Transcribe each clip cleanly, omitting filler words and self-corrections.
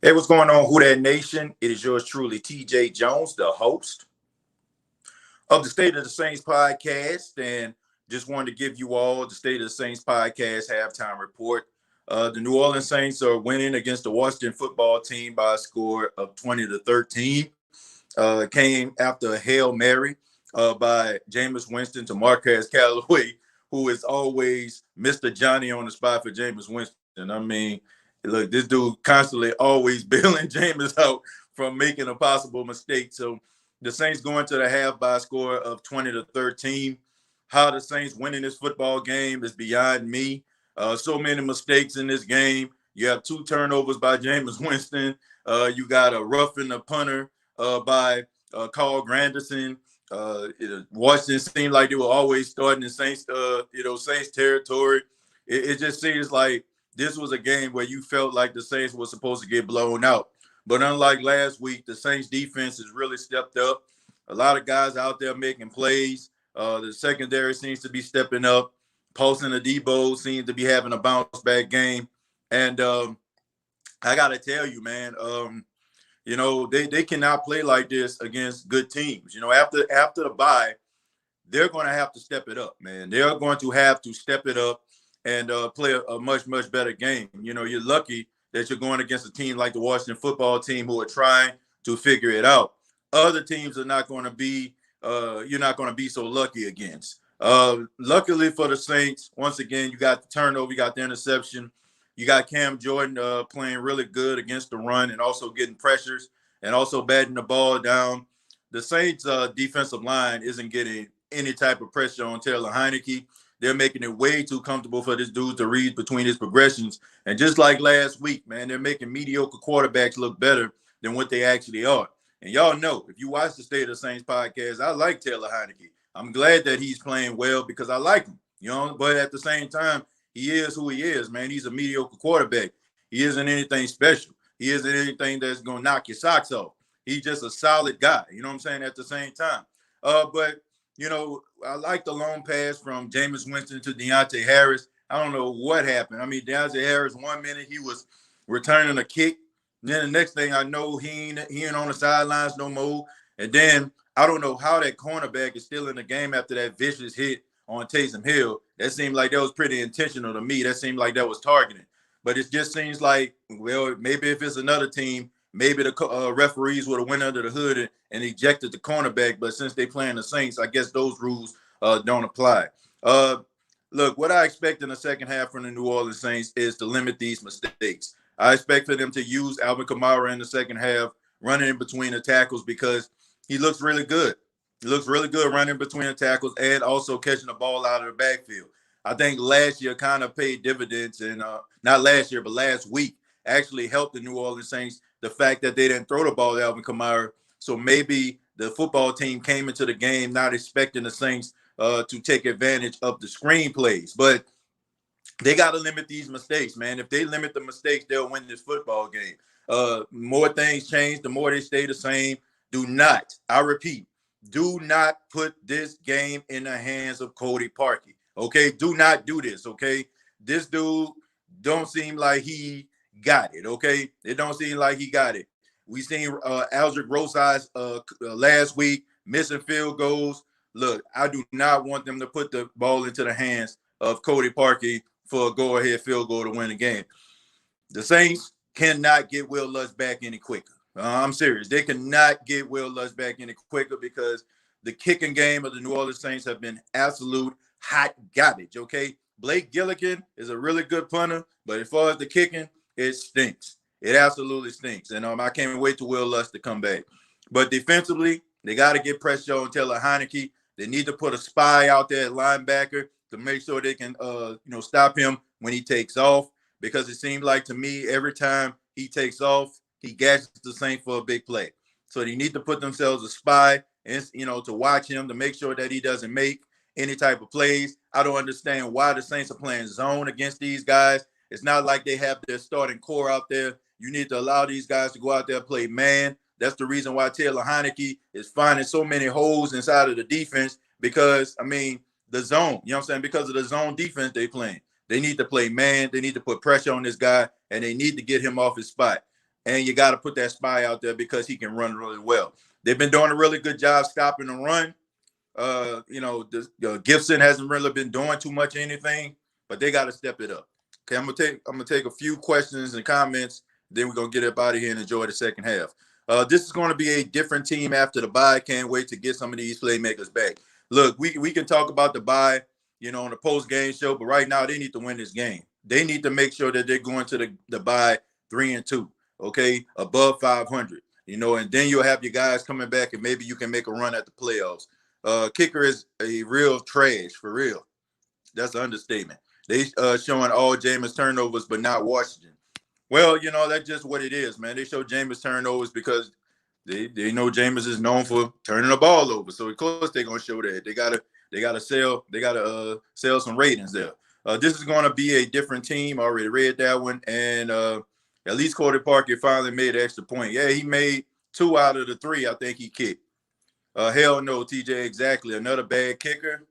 Hey, what's going on, Who That Nation? It is yours truly, TJ Jones, the host of the State of the Saints podcast, and just wanted to give you all the State of the Saints podcast halftime report. The New Orleans Saints are winning against the Washington football team by a score of 20-13. Came after a Hail Mary by Jameis Winston to Marquez Callaway, who is always Mr. Johnny on the spot for Jameis Winston. I mean, look, this dude constantly always bailing Jameis out from making a possible mistake. So the Saints going to the half by a score of 20-13. How the Saints winning this football game is beyond me. So many mistakes in this game. You have 2 turnovers by Jameis Winston. You got a roughing the punter by Carl Granderson. Washington seemed like they were always starting in Saints, Saints territory. It just seems like this was a game where you felt like the Saints were supposed to get blown out. But unlike last week, the Saints defense has really stepped up. A lot of guys out there making plays. The secondary seems to be stepping up. Paulson Adebo seems to be having a bounce back game. And I got to tell you, man, they cannot play like this against good teams. After the bye, they're going to have to step it up, man. They're going to have to step it up and play a much, much better game. You're lucky that you're going against a team like the Washington football team who are trying to figure it out. Other teams are not going to be, you're not going to be so lucky against. Luckily for the Saints, once again, you got the turnover, you got the interception. You got Cam Jordan playing really good against the run and also getting pressures and also batting the ball down. The Saints defensive line isn't getting any type of pressure on Taylor Heinicke. They're making it way too comfortable for this dude to read between his progressions. And just like last week, man, they're making mediocre quarterbacks look better than what they actually are. And y'all know, if you watch the State of the Saints podcast, I like Taylor Heinicke. I'm glad that he's playing well because I like him, but at the same time, he is who he is, man. He's a mediocre quarterback. He isn't anything special. He isn't anything that's going to knock your socks off. He's just a solid guy, you know what I'm saying, at the same time. But I like the long pass from Jameis Winston to Deontay Harris. I don't know what happened. I mean, Deontay Harris, 1 minute he was returning a kick. Then the next thing I know, he ain't on the sidelines no more. And then I don't know how that cornerback is still in the game after that vicious hit on Taysom Hill. That seemed like that was pretty intentional to me. That seemed like that was targeting. But it just seems like, well, maybe if it's another team, maybe the referees would have went under the hood and ejected the cornerback. But since they playing the Saints, I guess those rules don't apply. Look, what I expect in the second half from the New Orleans Saints is to limit these mistakes. I expect for them to use Alvin Kamara in the second half, running in between the tackles because he looks really good. He looks really good running between the tackles and also catching the ball out of the backfield. I think last year kind of paid dividends, and not last year, but last week actually helped the New Orleans Saints, the fact that they didn't throw the ball to Alvin Kamara. So maybe the football team came into the game not expecting the Saints to take advantage of the screen plays. But they got to limit these mistakes, man. If they limit the mistakes, they'll win this football game. More things change, the more they stay the same. Do not, I repeat, do not put this game in the hands of Cody Parkey. Okay, do not do this. Okay, this dude don't seem like he got it. Okay, it don't seem like he got it. We seen Aldrick Rosas last week missing field goals. Look, I do not want them to put the ball into the hands of Cody Parkey for a go-ahead field goal to win the game. The Saints cannot get Will Lutz back any quicker. I'm serious. They cannot get Will Lutz back any quicker because the kicking game of the New Orleans Saints have been absolute hot garbage, okay? Blake Gillikin is a really good punter, but as far as the kicking, it stinks. It absolutely stinks. And I can't wait till Will Lutz to come back. But defensively, they got to get pressure on Taylor Heinicke. They need to put a spy out there at linebacker to make sure they can, stop him when he takes off. Because it seems like to me, every time he takes off, he gashes the Saints for a big play. So they need to put themselves a spy and, to watch him to make sure that he doesn't make any type of plays. I don't understand why the Saints are playing zone against these guys. It's not like they have their starting core out there. You need to allow these guys to go out there and play man. That's the reason why Taylor Heinicke is finding so many holes inside of the defense because, the zone, you know what I'm saying? Because of the zone defense they playing. They need to play man. They need to put pressure on this guy, and they need to get him off his spot. and you got to put that spy out there because he can run really well. They've been doing a really good job stopping the run. Gibson hasn't really been doing too much anything, but they got to step it up. Okay, I'm gonna take a few questions and comments. Then we're gonna get up out of here and enjoy the second half. This is going to be a different team after the bye. Can't wait to get some of these playmakers back. Look, we can talk about the bye, on the post game show, but right now they need to win this game. They need to make sure that they're going to the bye 3-2, okay, above 500. And then you'll have your guys coming back, and maybe you can make a run at the playoffs. Kicker is a real trash, for real. That's an understatement. They showing all Jameis turnovers, but not Washington. Well, that's just what it is, man. They show Jameis turnovers because they know Jameis is known for turning the ball over. So of course they're gonna show that. They gotta sell some ratings there. This is gonna be a different team. I already read that one, and at least Cody Parker finally made an extra point. Yeah, he made 2 out of the 3 I think he kicked. Hell no, TJ, exactly. Another bad kicker.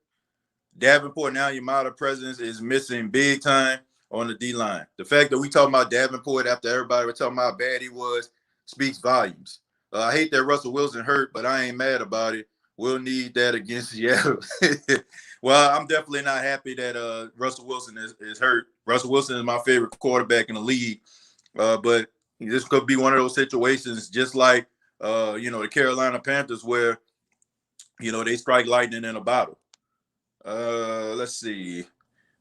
Davenport, now your model presence is missing big time on the D-line. The fact that we talking about Davenport after everybody was talking about how bad he was speaks volumes. I hate that Russell Wilson hurt, but I ain't mad about it. We'll need that against Seattle. Well, I'm definitely not happy that Russell Wilson is hurt. Russell Wilson is my favorite quarterback in the league. But this could be one of those situations just like, the Carolina Panthers where, they strike lightning in a bottle. Let's see.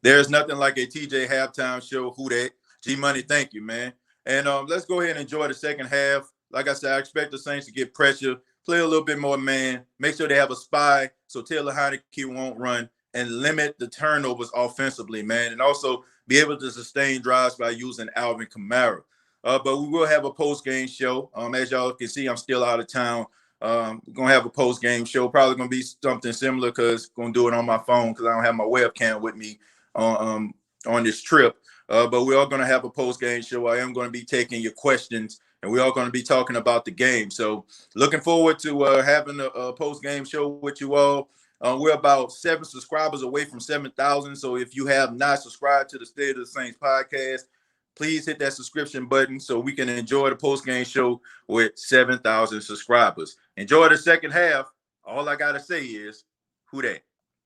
There's nothing like a TJ halftime show. Who that? G-Money, thank you, man. And let's go ahead and enjoy the second half. Like I said, I expect the Saints to get pressure, play a little bit more man, make sure they have a spy so Taylor Heinicke won't run, and limit the turnovers offensively, man, and also be able to sustain drives by using Alvin Kamara. But we will have a post-game show. As y'all can see, I'm still out of town. We're going to have a post-game show. Probably going to be something similar because I'm going to do it on my phone because I don't have my webcam with me on this trip. But we are going to have a post-game show. I am going to be taking your questions, and we are going to be talking about the game. So looking forward to having a post-game show with you all. We're about 7 subscribers away from 7,000. So if you have not subscribed to the State of the Saints podcast, please hit that subscription button so we can enjoy the post-game show with 7,000 subscribers. Enjoy the second half. All I got to say is, who that?